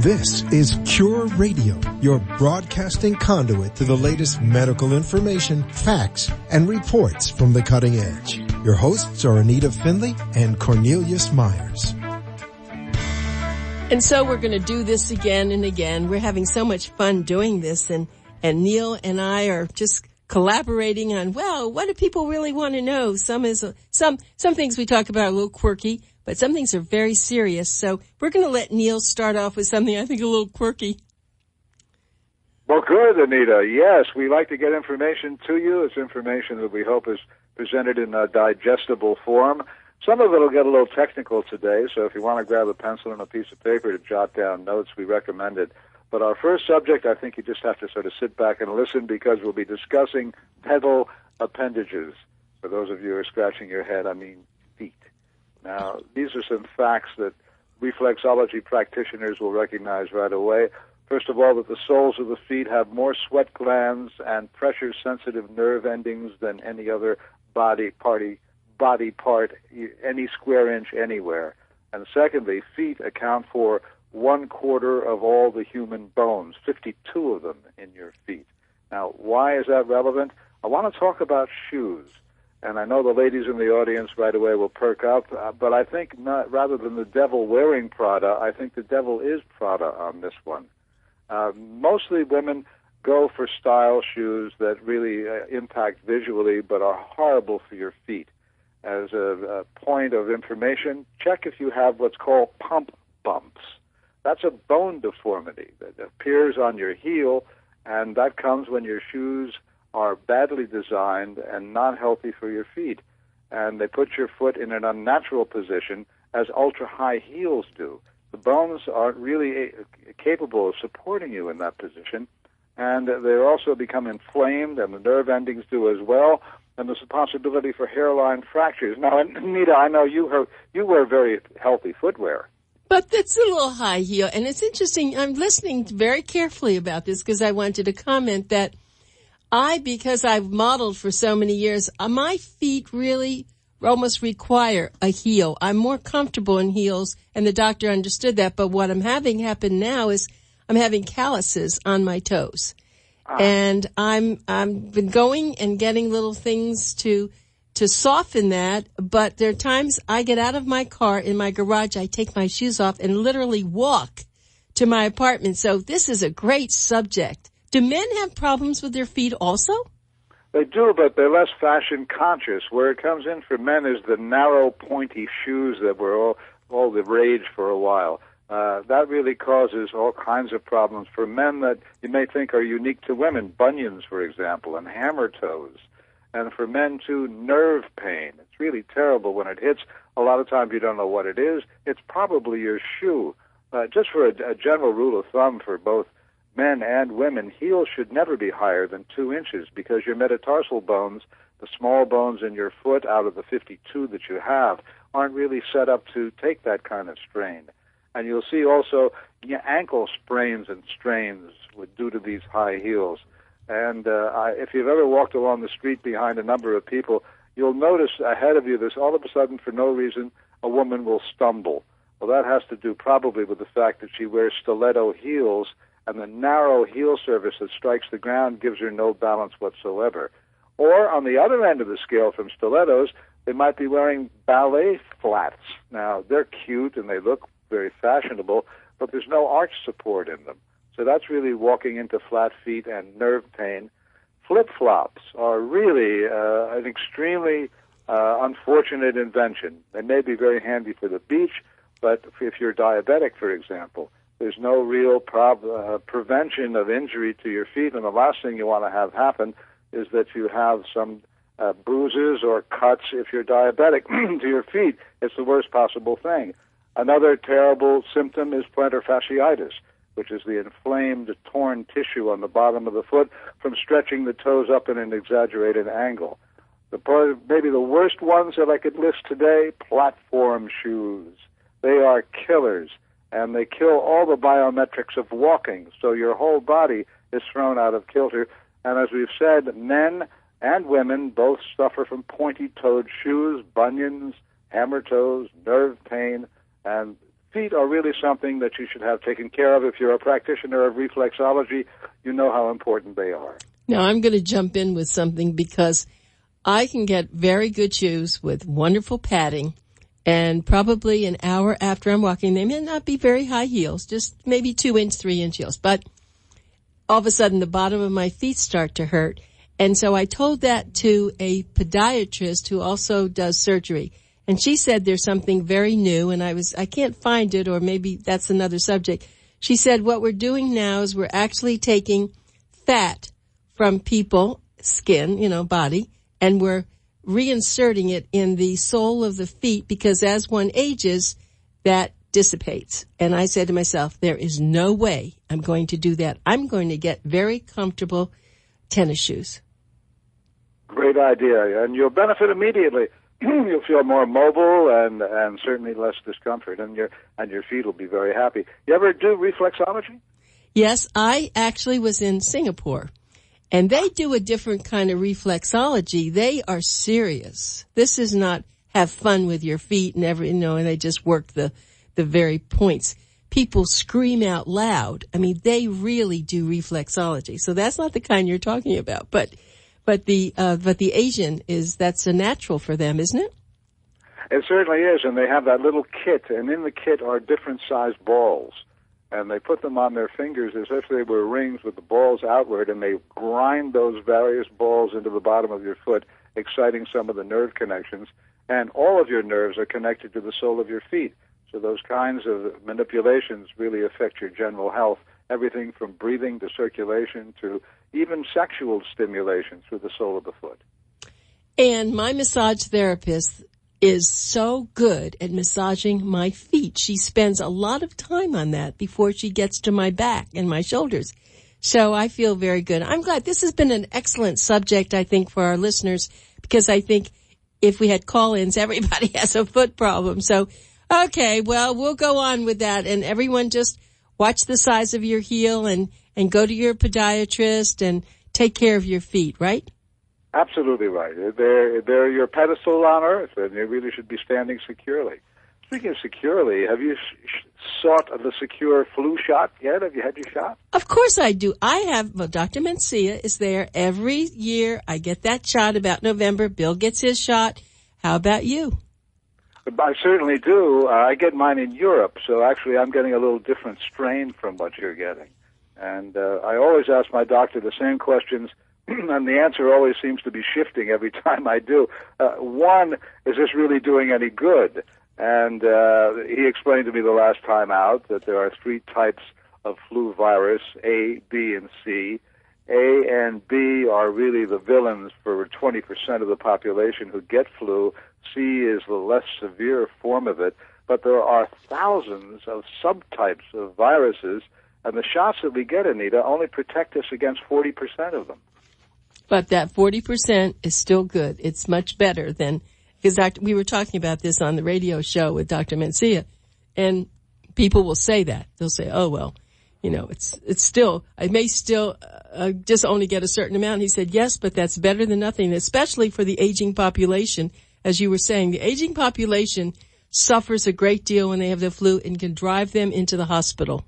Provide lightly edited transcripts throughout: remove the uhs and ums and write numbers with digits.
This is C.U.R.E Radio, your broadcasting conduit to the latest medical information, facts, and reports from the cutting edge. Your hosts are Anita Finley and Cornelius Myers. And so we're going to do this again and again. We're having so much fun doing this, and Neil and I are just collaborating on, well, what do people really want to know? Some things we talk about are a little quirky, but some things are very serious. So we're going to let Neil start off with something I think a little quirky. Well, good, Anita. Yes, we like to get information to you. It's information that we hope is presented in a digestible form. Some of it will get a little technical today, so if you want to grab a pencil and a piece of paper to jot down notes, we recommend it. But our first subject, I think you just have to sort of sit back and listen, because we'll be discussing pedal appendages. For those of you who are scratching your head, I mean feet. Now, these are some facts that reflexology practitioners will recognize right away. First of all, that the soles of the feet have more sweat glands and pressure-sensitive nerve endings than any other body part, any square inch anywhere. And secondly, feet account for 1/4 of all the human bones, 52 of them in your feet. Now, why is that relevant? I want to talk about shoes. And I know the ladies in the audience right away will perk up, but I think rather than the devil wearing Prada, I think the devil is Prada on this one. Mostly women go for style shoes that really impact visually but are horrible for your feet. As a point of information, check if you have what's called pump bumps. That's a bone deformity that appears on your heel, and that comes when your shoes are badly designed and not healthy for your feet. And they put your foot in an unnatural position, as ultra-high heels do. The bones aren't really capable of supporting you in that position, and they also become inflamed, and the nerve endings do as well, and there's a possibility for hairline fractures. Now, Anita, I know you wear very healthy footwear. But that's a little high heel, and it's interesting. I'm listening very carefully about this because I wanted to comment that because I've modeled for so many years, my feet really almost require a heel. I'm more comfortable in heels, and the doctor understood that. But what I'm having happen now is I'm having calluses on my toes. And I'm been going and getting little things to soften that, but there are times I get out of my car in my garage, I take my shoes off and literally walk to my apartment. So this is a great subject. Do men have problems with their feet also? They do, but they're less fashion conscious. Where it comes in for men is the narrow, pointy shoes that were all the rage for a while. That really causes all kinds of problems for men that you may think are unique to women. Bunions, for example, and hammer toes. And for men, too, nerve pain. It's really terrible when it hits. A lot of times you don't know what it is. It's probably your shoe. Just for a general rule of thumb for both men and women, heels should never be higher than 2 inches, because your metatarsal bones, the small bones in your foot out of the 52 that you have, aren't really set up to take that kind of strain. And you'll see also ankle sprains and strains due to these high heels. And if you've ever walked along the street behind a number of people, you'll notice ahead of you there's all of a sudden, for no reason, a woman will stumble. Well, that has to do probably with the fact that she wears stiletto heels, and the narrow heel surface that strikes the ground gives her no balance whatsoever. Or on the other end of the scale from stilettos, they might be wearing ballet flats. Now, they're cute and they look very fashionable, but there's no arch support in them. So that's really walking into flat feet and nerve pain. Flip-flops are really an extremely unfortunate invention. They may be very handy for the beach, but if you're diabetic, for example, there's no real prevention of injury to your feet, and the last thing you want to have happen is that you have some bruises or cuts if you're diabetic to your feet. It's the worst possible thing. Another terrible symptom is plantar fasciitis, which is the inflamed, torn tissue on the bottom of the foot from stretching the toes up in an exaggerated angle. Maybe the worst ones that I could list today, platform shoes. They are killers, and they kill all the biometrics of walking, so your whole body is thrown out of kilter. And as we've said, men and women both suffer from pointy-toed shoes, bunions, hammer toes, nerve pain, and feet are really something that you should have taken care of. If you're a practitioner of reflexology, you know how important they are. Now, I'm going to jump in with something because I can get very good shoes with wonderful padding, and probably an hour after I'm walking, they may not be very high heels, just maybe 2-inch, 3-inch heels, but all of a sudden the bottom of my feet start to hurt. And so I told that to a podiatrist who also does surgery. And she said there's something very new, and I can't find it, or maybe that's another subject. She said what we're doing now is we're actually taking fat from people's skin, body, and we're reinserting it in the sole of the feet because as one ages, that dissipates. And I said to myself, there is no way I'm going to do that. I'm going to get very comfortable tennis shoes. Great idea, and you'll benefit immediately. You'll feel more mobile and certainly less discomfort, and your feet will be very happy. You ever do reflexology? Yes, I actually was in Singapore, and they do a different kind of reflexology. They are serious. This is not have fun with your feet and and they just work the very points. People scream out loud. I mean, they really do reflexology. So that's not the kind you're talking about, but the Asian that's a natural for them, isn't it? It certainly is, and they have that little kit, and in the kit are different sized balls, and they put them on their fingers as if they were rings with the balls outward, and they grind those various balls into the bottom of your foot, exciting some of the nerve connections, and all of your nerves are connected to the sole of your feet. So those kinds of manipulations really affect your general health, everything from breathing to circulation to even sexual stimulation through the sole of the foot. And my massage therapist is so good at massaging my feet. She spends a lot of time on that before she gets to my back and my shoulders. So I feel very good. I'm glad this has been an excellent subject, I think, for our listeners, because I think if we had call-ins, everybody has a foot problem. So, okay, well, we'll go on with that. And everyone just watch the size of your heel and go to your podiatrist and take care of your feet, right? Absolutely right. They're your pedestal on earth, and you really should be standing securely. Speaking of securely, have you sought the C.U.R.E. flu shot yet? Have you had your shot? Of course I do. I have, Dr. Mencia is there every year. I get that shot about November. Bill gets his shot. How about you? I certainly do. I get mine in Europe, so actually I'm getting a little different strain from what you're getting. And I always ask my doctor the same questions, and the answer always seems to be shifting every time I do. One, is this really doing any good? And he explained to me the last time out that there are 3 types of flu virus, A, B, and C. A and B are really the villains for 20% of the population who get flu. C is the less severe form of it. But there are thousands of subtypes of viruses, and the shots that we get, Anita, only protect us against 40% of them. But that 40% is still good. It's much better than, because we were talking about this on the radio show with Dr. Mencia, and people will say that. They'll say, oh, well, it's still, I may still just only get a certain amount. He said, yes, but that's better than nothing, especially for the aging population. As you were saying, the aging population suffers a great deal when they have the flu and can drive them into the hospital.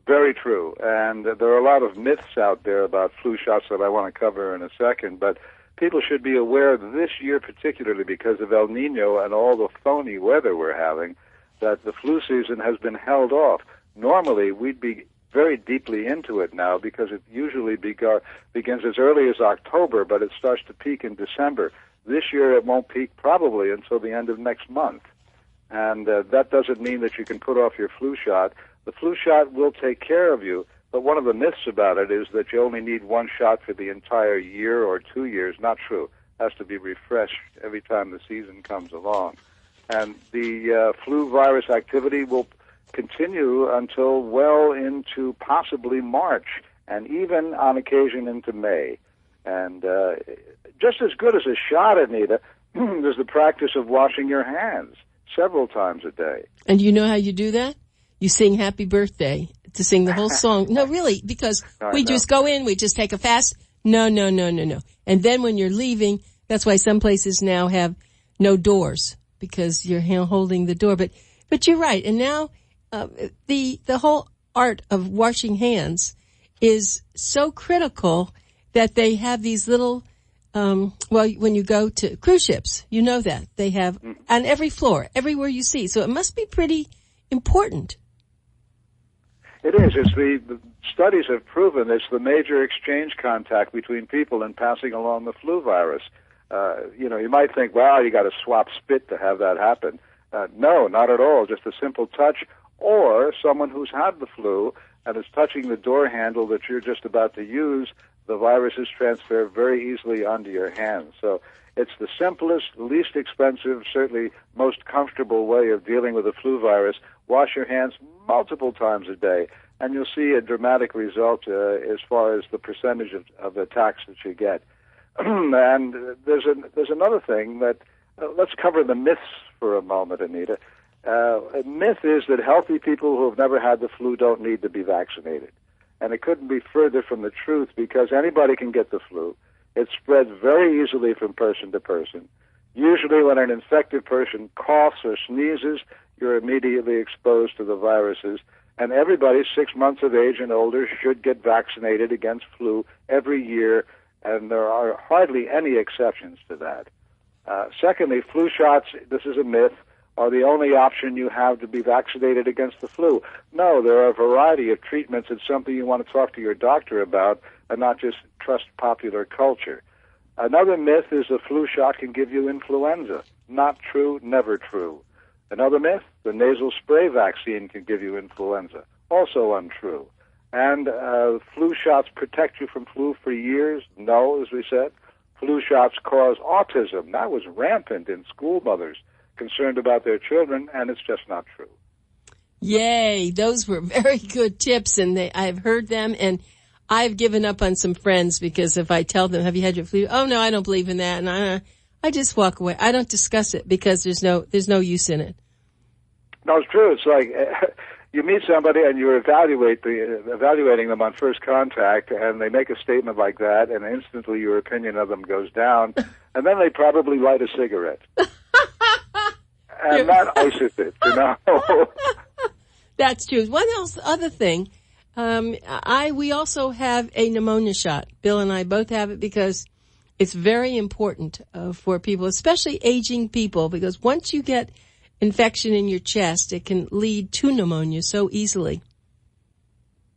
Very true. And there are a lot of myths out there about flu shots that I want to cover in a second, but people should be aware this year, particularly because of El Nino and all the phony weather we're having, that the flu season has been held off. Normally, we'd be very deeply into it now because it usually begins as early as October, but it starts to peak in December. This year, it won't peak probably until the end of next month. And that doesn't mean that you can put off your flu shot. The flu shot will take care of you, but one of the myths about it is that you only need 1 shot for the entire year or 2 years. Not true. It has to be refreshed every time the season comes along. And the flu virus activity will continue until well into possibly March, and even on occasion into May. And just as good as a shot, Anita, is the practice of washing your hands several times a day. And you know how you do that? You sing Happy Birthday to sing the whole song. No, really, because we just go in, we just take a fast. No. And then when you're leaving, that's why some places now have no doors, because you're holding the door. But you're right. And now the whole art of washing hands is so critical that they have these little, when you go to cruise ships, you know that they have on every floor, everywhere you see. So it must be pretty important. It is. The studies have proven it's the major exchange contact between people in passing along the flu virus. You might think, well, you got to swap spit to have that happen. No, not at all. Just a simple touch, or someone who's had the flu and is touching the door handle that you're just about to use, the virus is transferred very easily onto your hands. So it's the simplest, least expensive, certainly most comfortable way of dealing with the flu virus. Wash your hands multiple times a day, and you'll see a dramatic result as far as the percentage of attacks that you get. And there's another thing that, let's cover the myths for a moment, Anita. A myth is that healthy people who have never had the flu don't need to be vaccinated. And it couldn't be further from the truth, because anybody can get the flu. It spreads very easily from person to person. Usually when an infected person coughs or sneezes, you're immediately exposed to the viruses. And everybody 6 months of age and older should get vaccinated against flu every year, and there are hardly any exceptions to that. Secondly, flu shots, this is a myth, are the only option you have to be vaccinated against the flu. No, there are a variety of treatments. It's something you want to talk to your doctor about and not just trust popular culture. Another myth is the flu shot can give you influenza. Not true, never true. Another myth, the nasal spray vaccine can give you influenza. Also untrue. And flu shots protect you from flu for years. No, as we said. Flu shots cause autism. That was rampant in school mothers concerned about their children, and it's just not true. Yay, those were very good tips, and I've heard them, and I've given up on some friends because if I tell them, have you had your flu? Oh, no, I don't believe in that, and I just walk away. I don't discuss it because there's no use in it. No, it's true. It's like you meet somebody and you're evaluating them on first contact, and they make a statement like that, and instantly your opinion of them goes down, and then they probably light a cigarette. And that ices it, you know. That's true. One other thing, we also have a pneumonia shot. Bill and I both have it because it's very important for people, especially aging people, because once you get infection in your chest, it can lead to pneumonia so easily.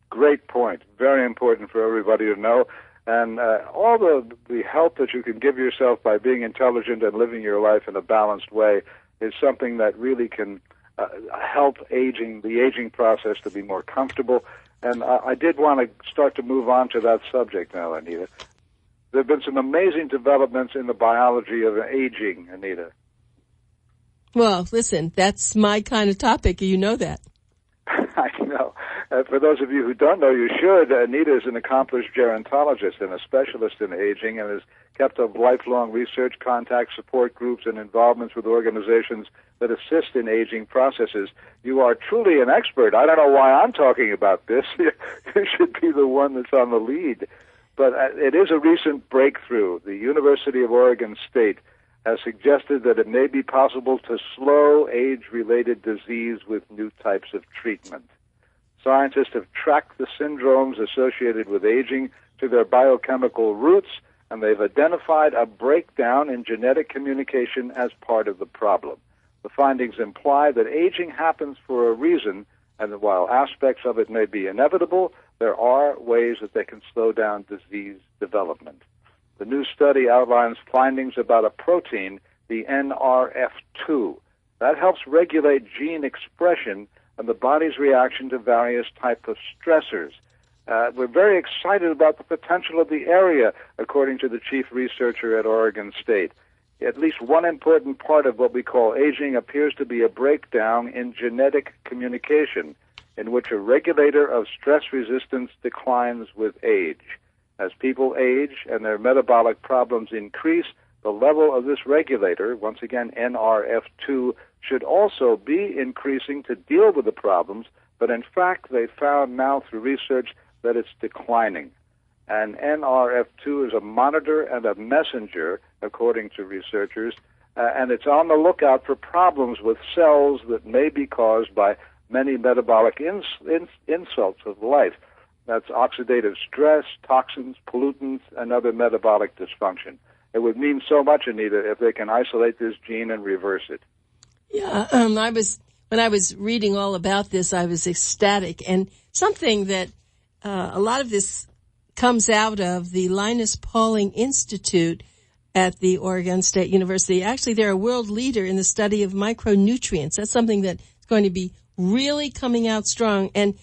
Great point. Very important for everybody to know. And all the help that you can give yourself by being intelligent and living your life in a balanced way is something that really can help the aging process to be more comfortable. And I did want to start to move on to that subject now, Anita. There have been some amazing developments in the biology of aging, Anita. Well, listen, that's my kind of topic. You know that. I know. For those of you who don't know, you should. Anita is an accomplished gerontologist and a specialist in aging, and has kept up lifelong research, contact, support groups, and involvements with organizations that assist in aging processes. You are truly an expert. I don't know why I'm talking about this. You should be the one that's on the lead. But it is a recent breakthrough. The University of Oregon State has suggested that it may be possible to slow age-related disease with new types of treatment. Scientists have tracked the syndromes associated with aging to their biochemical roots, and they've identified a breakdown in genetic communication as part of the problem. The findings imply that aging happens for a reason, and that while aspects of it may be inevitable, there are ways that they can slow down disease development. The new study outlines findings about a protein, the NRF2, that helps regulate gene expression and the body's reaction to various types of stressors. We're very excited about the potential of the area, according to the chief researcher at Oregon State. At least one important part of what we call aging appears to be a breakdown in genetic communication, in which a regulator of stress resistance declines with age. As people age and their metabolic problems increase, the level of this regulator, once again NRF2, should also be increasing to deal with the problems, but in fact they found now through research that it's declining. And NRF2 is a monitor and a messenger, according to researchers, and it's on the lookout for problems with cells that may be caused by many metabolic insults of life. That's oxidative stress, toxins, pollutants, and other metabolic dysfunction. It would mean so much, Anita, if they can isolate this gene and reverse it. Yeah, when I was reading all about this, I was ecstatic. And something that a lot of this comes out of the Linus Pauling Institute at the Oregon State University. Actually, they're a world leader in the study of micronutrients. That's something that's going to be really coming out strong. And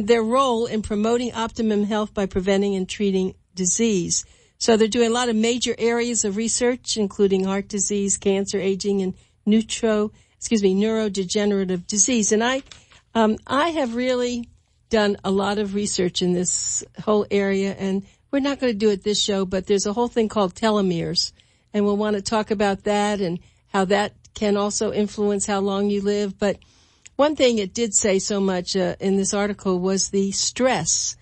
their role in promoting optimum health by preventing and treating disease. So they're doing a lot of major areas of research, including heart disease, cancer, aging, and neurodegenerative disease. And I have really done a lot of research in this whole area, and we're not going to do it this show, but there's a whole thing called telomeres, and we'll want to talk about that and how that can also influence how long you live. But one thing it did say so much in this article was the stress.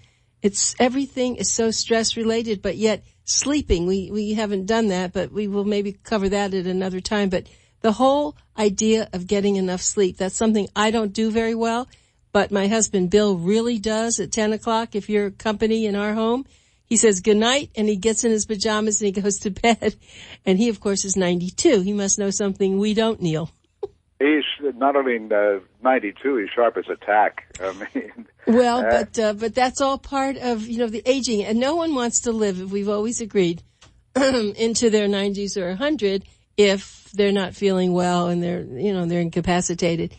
Everything is so stress related, but yet sleeping, we haven't done that, but we will maybe cover that at another time. But the whole idea of getting enough sleep, that's something I don't do very well, but my husband Bill really does at 10 o'clock. If you're company in our home, he says good night, and he gets in his pajamas and he goes to bed. And he, of course, is 92. He must know something we don't, Neil. He's not only 92, he's sharp as a tack. I mean, well, but that's all part of, the aging. And no one wants to live, we've always agreed, into their 90s or 100 if they're not feeling well and they're incapacitated.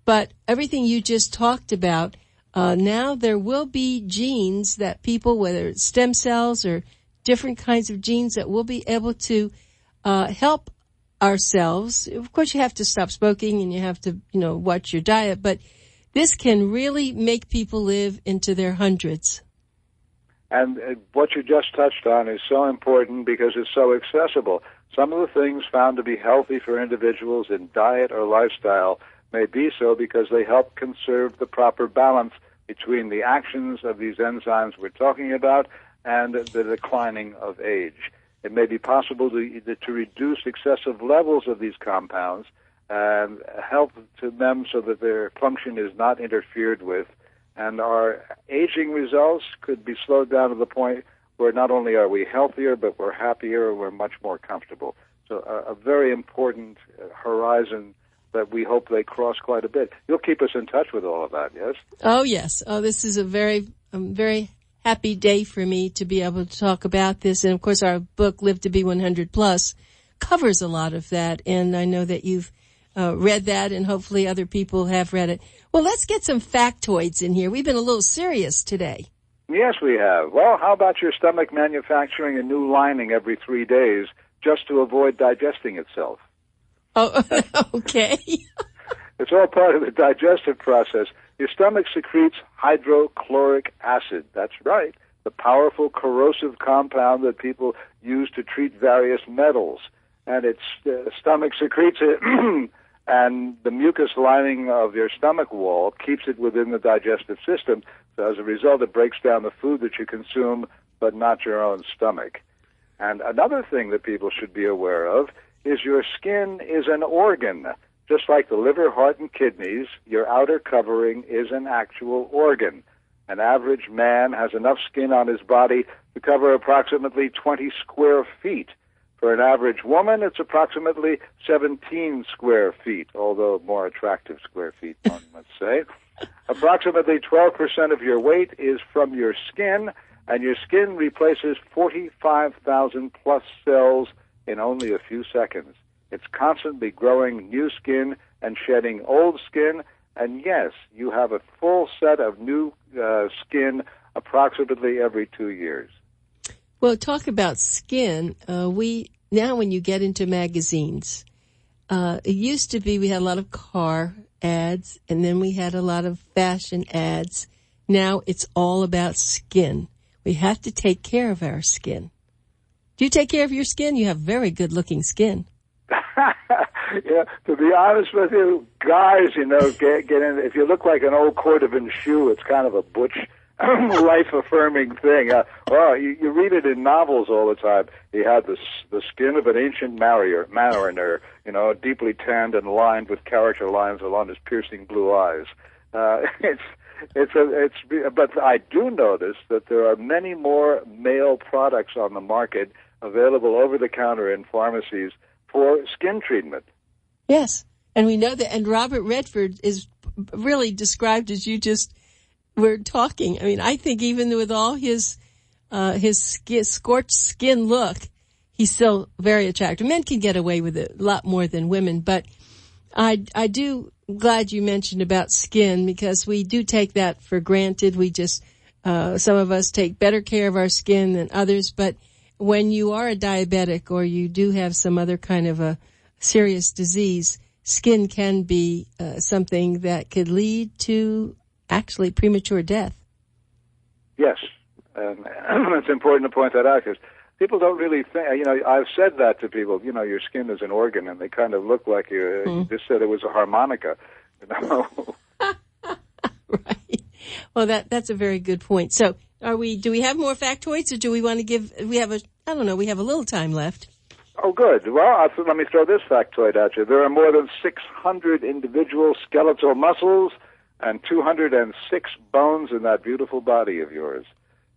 But everything you just talked about, now there will be genes that people, whether it's stem cells or different kinds of genes, that will be able to help ourselves. Of course, you have to stop smoking and you have to, watch your diet, but this can really make people live into their hundreds. And what you just touched on is so important because it's so accessible. Some of the things found to be healthy for individuals in diet or lifestyle may be so because they help conserve the proper balance between the actions of these enzymes we're talking about and the declining of age. It may be possible to reduce excessive levels of these compounds and help to them so that their function is not interfered with. And our aging results could be slowed down to the point where not only are we healthier, but we're happier and we're much more comfortable. So a very important horizon that we hope they cross quite a bit. You'll keep us in touch with all of that, yes? Oh, yes. Oh, this is a very happy day for me to be able to talk about this. And, of course, our book, Live to be 100 Plus, covers a lot of that. And I know that you've read that, and hopefully other people have read it. Well, let's get some factoids in here. We've been a little serious today. Yes, we have. Well, how about your stomach manufacturing a new lining every 3 days just to avoid digesting itself? Oh, okay. It's all part of the digestive process. Your stomach secretes hydrochloric acid. That's right, the powerful corrosive compound that people use to treat various metals. And its stomach secretes it, and the mucus lining of your stomach wall keeps it within the digestive system. So as a result, it breaks down the food that you consume, but not your own stomach. And another thing that people should be aware of is your skin is an organ. Just like the liver, heart, and kidneys, your outer covering is an actual organ. An average man has enough skin on his body to cover approximately 20 square feet. For an average woman, it's approximately 17 square feet, although more attractive square feet, one must say. Approximately 12% of your weight is from your skin, and your skin replaces 45,000 plus cells in only a few seconds. It's constantly growing new skin and shedding old skin, and yes, you have a full set of new skin approximately every 2 years. Well, talk about skin. Now when you get into magazines, it used to be we had a lot of car ads, and then we had a lot of fashion ads. Now it's all about skin. We have to take care of our skin. Do you take care of your skin? You have very good-looking skin. Yeah, to be honest with you, guys, get in. If you look like an old Cordovan shoe, it's kind of a butch, life-affirming thing. You read it in novels all the time. He had the skin of an ancient mariner, deeply tanned and lined with character lines along his piercing blue eyes. But I do notice that there are many more male products on the market available over the counter in pharmacies for skin treatment. Yes, and we know that. And Robert Redford is really described as you just were talking. I mean, I think even with all his scorched skin look, he's still very attractive. Men can get away with it a lot more than women, but I do glad you mentioned about skin, because we do take that for granted. We just, some of us take better care of our skin than others, but when you are a diabetic or you do have some other kind of a serious disease, skin can be something that could lead to actually premature death. Yes, and it's important to point that out, because people don't really think, I've said that to people, your skin is an organ, and they kind of look like you just said it was a harmonica, Right. Well, that's a very good point. So do we have more factoids, or do we want to we have a little time left. Oh, good. Well, let me throw this factoid at you. There are more than 600 individual skeletal muscles and 206 bones in that beautiful body of yours.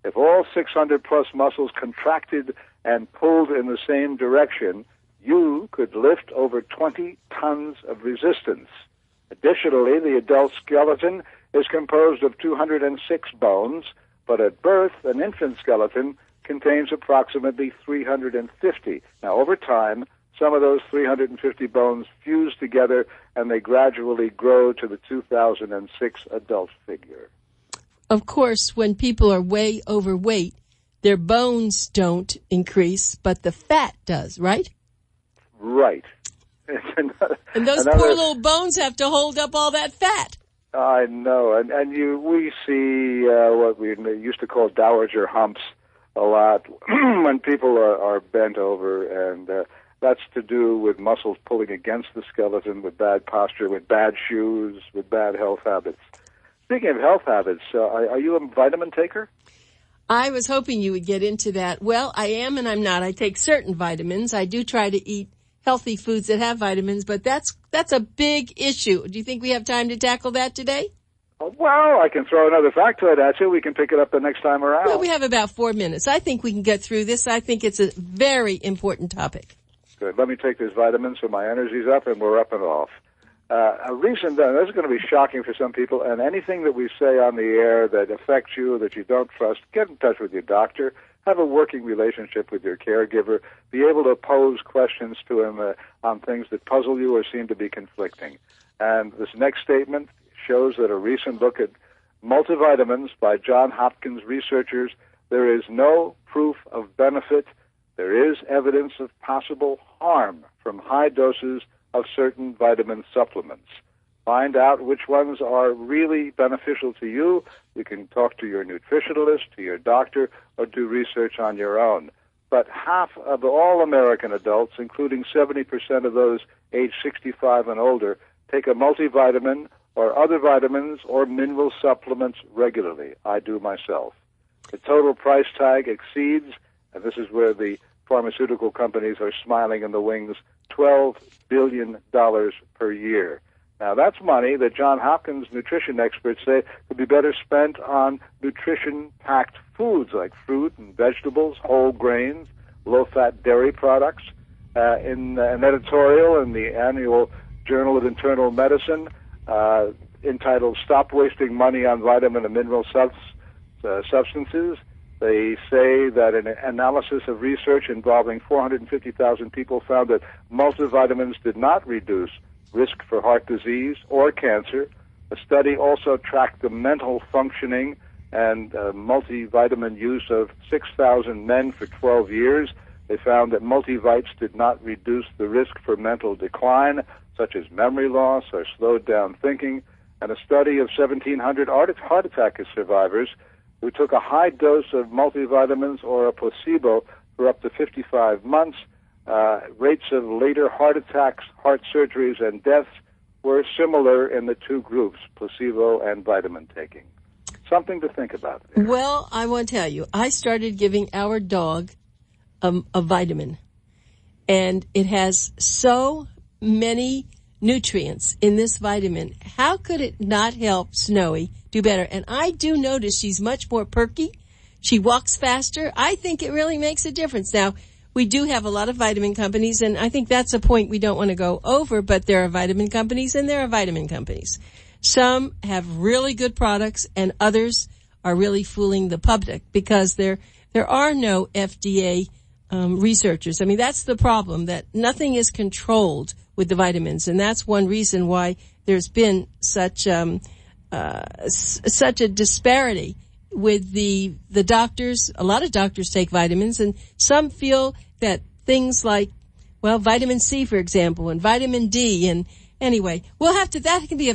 If all 600 plus muscles contracted and pulled in the same direction, you could lift over 20 tons of resistance. Additionally, the adult skeleton is composed of 206 bones, but at birth, an infant skeleton contains approximately 350. Now, over time, some of those 350 bones fuse together, and they gradually grow to the 2006 adult figure. Of course, when people are way overweight, their bones don't increase, but the fat does, right? Right. And those poor little bones have to hold up all that fat. I know, and we see what we used to call dowager humps a lot when people are bent over, and that's to do with muscles pulling against the skeleton, with bad posture, with bad shoes, with bad health habits. Speaking of health habits, are you a vitamin taker? I was hoping you would get into that. Well, I am and I'm not. I take certain vitamins. I do try to eat healthy foods that have vitamins, but that's a big issue. Do you think we have time to tackle that today? Well, I can throw another factoid at you. We can pick it up the next time around. Well, we have about 4 minutes. I think we can get through this. I think it's a very important topic. Good. Let me take these vitamins so my energy's up, and we're up and off. This is going to be shocking for some people, and anything that we say on the air that affects you, that you don't trust, get in touch with your doctor. Have a working relationship with your caregiver. Be able to pose questions to him on things that puzzle you or seem to be conflicting. And this next statement shows that a recent look at multivitamins by Johns Hopkins researchers, there is no proof of benefit. There is evidence of possible harm from high doses of certain vitamin supplements. Find out which ones are really beneficial to you. You can talk to your nutritionist, to your doctor, or do research on your own. But half of all American adults, including 70% of those age 65 and older, take a multivitamin or other vitamins or mineral supplements regularly. I do myself. The total price tag exceeds, and this is where the pharmaceutical companies are smiling in the wings, $12 billion per year. Now, that's money that Johns Hopkins nutrition experts say could be better spent on nutrition-packed foods like fruit and vegetables, whole grains, low-fat dairy products. In an editorial in the annual Journal of Internal Medicine entitled Stop Wasting Money on Vitamin and Mineral Substances, they say that an analysis of research involving 450,000 people found that multivitamins did not reduce risk for heart disease or cancer. A study also tracked the mental functioning and multivitamin use of 6,000 men for 12 years. They found that multivites did not reduce the risk for mental decline, such as memory loss or slowed down thinking. And a study of 1,700 heart attack survivors who took a high dose of multivitamins or a placebo for up to 55 months, rates of later heart attacks, heart surgeries, and deaths were similar in the two groups, placebo and vitamin taking. Something to think about. Well, I want to tell you, I started giving our dog a vitamin, and it has so many nutrients in this vitamin. How could it not help Snowy do better? And I do notice she's much more perky. She walks faster. I think it really makes a difference. Now, we do have a lot of vitamin companies, and I think that's a point we don't want to go over, but there are vitamin companies and there are vitamin companies. Some have really good products and others are really fooling the public because there are no FDA researchers. I mean, that's the problem, that nothing is controlled with the vitamins, and that's one reason why there's been such a disparity with the doctors. A lot of doctors take vitamins, and some feel that things like, well, vitamin C, for example, and vitamin D, and anyway, we'll have to, that can be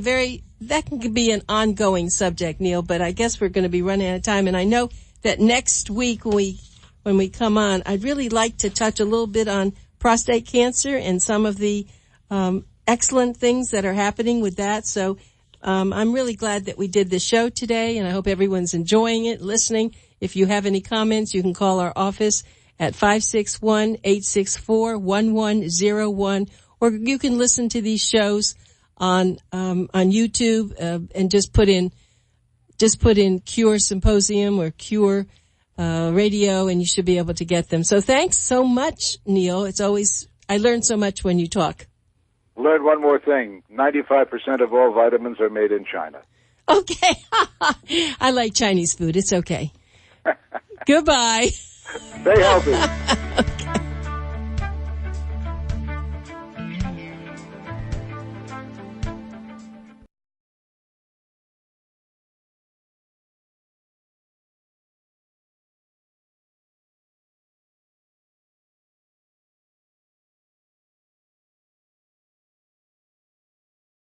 an ongoing subject, Neil, but I guess we're going to be running out of time, and I know that next week when we come on, I'd really like to touch a little bit on prostate cancer and some of the excellent things that are happening with that. So I'm really glad that we did this show today, and I hope everyone's enjoying it, listening. If you have any comments, you can call our office at 561-864-1101, or you can listen to these shows on YouTube and just put in C.U.R.E Symposium or C.U.R.E radio, and you should be able to get them. So thanks so much, Neil. I learn so much when you talk. Learn one more thing. 95% of all vitamins are made in China. Okay. I like Chinese food. It's okay. Goodbye. Stay healthy. Okay.